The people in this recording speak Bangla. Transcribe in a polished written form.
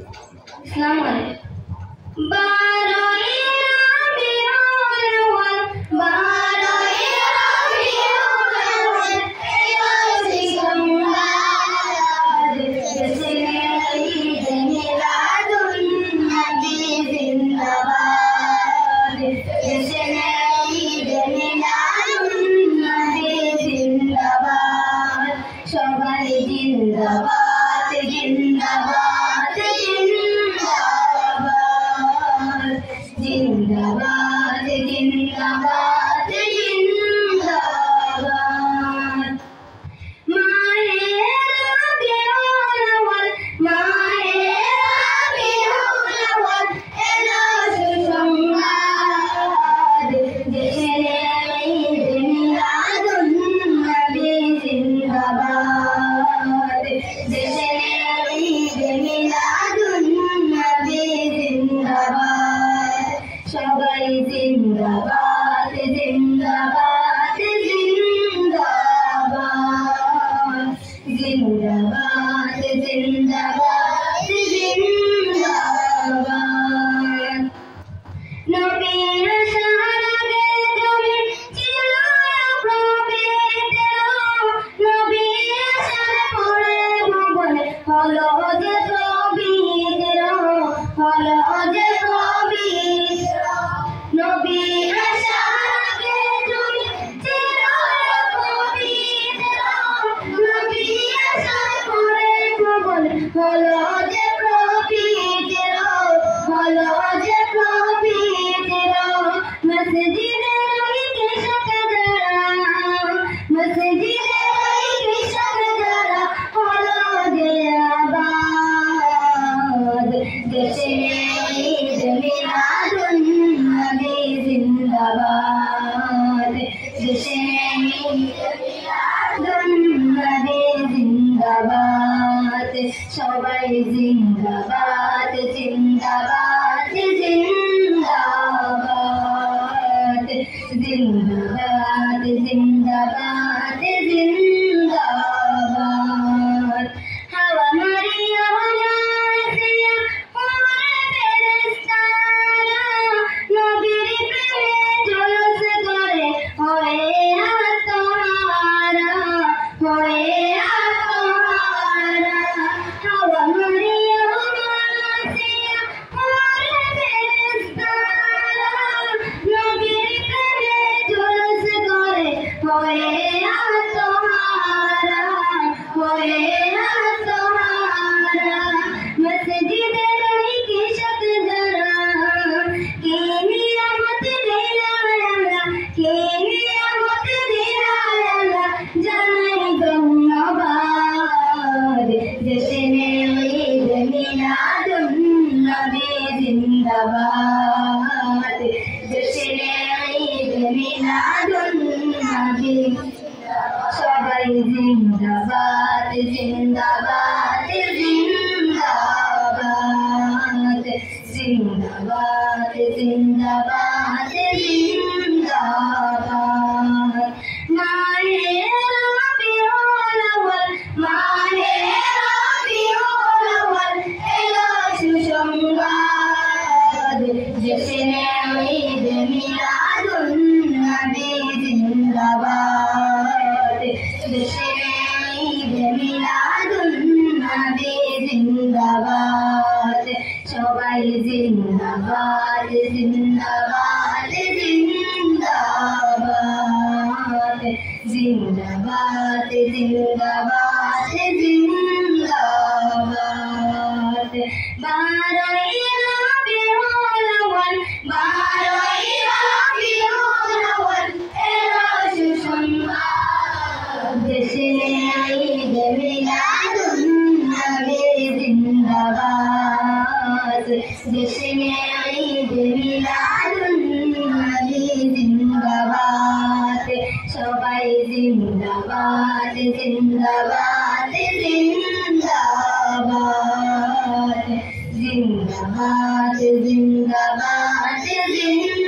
আসসালামু আলাইকুম। বারোই রবিউল আউয়াল, বারোই রবিউল আউয়াল, এলো সোমবার, দেশে ঈদ মিলাদুন নবী জিন্দাবাদ, দেশে ঈদ মিলাদুন নবী জিন্দাবাদ, সবাই জিন্দাবাদ জিন্দাবাদ জিন্দাবাদ জিন্দাবাদ জিন্দাবাদ জিন্দাবাদ। মাহে রবিউল আউয়াল, মাহে রবিউল আউয়াল, এলো সুসংবাদ, দেশে ঈদ মিলাদুন নবী জিন্দাবাদ, দেশে ঈদ মিলাদুন নবী জিন্দাবাদ, সবাই জিন্দাবাদ জিন্দাবাদ জিন্দাবাদ জিন্দাবাদ জিন্দাবাদ জিন্দাবাদ। নবীর সারাগে জমি ছিল প্রবিত্র, নবীর সারা পড়ে ভুবন হলো যে পবিত্র, হলো যে পবিত্র। নবীর সারাগে জমি ছিল পবিত্র, নবীর সারা পড়ে ভুবন হলো যে পবিত্র, হলো যে পবিত্র। মসজিদে রইকে সকদারা, মসজিদে রইকে সকদারা, হলো যে আবাদ, দেশে ঈদ মিলাদুন নবী জিন্দাবাদ, দেশে ঈদ মিলাদুন নবী জিন্দাবাদ, সবাই জিন্দাবাদ জিন্দাবাদ জিন্দাবাদ জিন্দাবাদ জিন্দাবাদ জিন্দাবাদ। হাওয়া মারিয়া আসিয়া ওরে ফেরেশতারা, নবীর প্রেমে জলস করে হয়ে আত্মহারা, হয়ে আত্মহারা। হাওয়া মারিয়া আসিয়া ওরে ফেরেশতারা, নবীর প্রেমে জলস করে হয়ে আত্মহারা, হয়ে আত্মহারা। মসজিদে রইকে সকদারা, কে নিয়ামত দিলা আল্লাহ, কে নিয়ামত দিলা আল্লাহ, জানাই ধন্যবাদ, দেশে ঈদ মিলাদুন নবী জিন্দাবাদ, দেশে ঈদ মিলাদুন নবী, সবাই জিন্দাবাদ জিন্দাবাদ জিন্দাবাদ জিন্দাবাদ জিন্দাবাদ জিন্দাবাদ। মাহে রবিউল আউয়াল, মাহে রবিউল আউয়াল, এলো সুসংবাদ, দেশে ঈদ মিলাদুন নবী জিন্দাবাদ, দেশে ঈদ মিলাদুন নবী জিন্দাবাদ, সবাই জিন্দাবাদ জিন্দাবাদ জিন্দাবাদ জিন্দাবাদ জিন্দাবাদ জিন্দাবাদ। বারোই রবিউল আউয়াল, বারোই রবিউল আউয়াল, এলো সুসংবাদ, দেশে ঈদ মিলাদুন নবী জিন্দাবাদ, দেশে ঈদ মিলাদুন নবী জিন্দাবাদ, সবাই জিন্দাবাদ জিন্দাবাদ জিন্দাবাদ জিন্দাবাদ জিন্দাবাদ জিন্দাবাদ।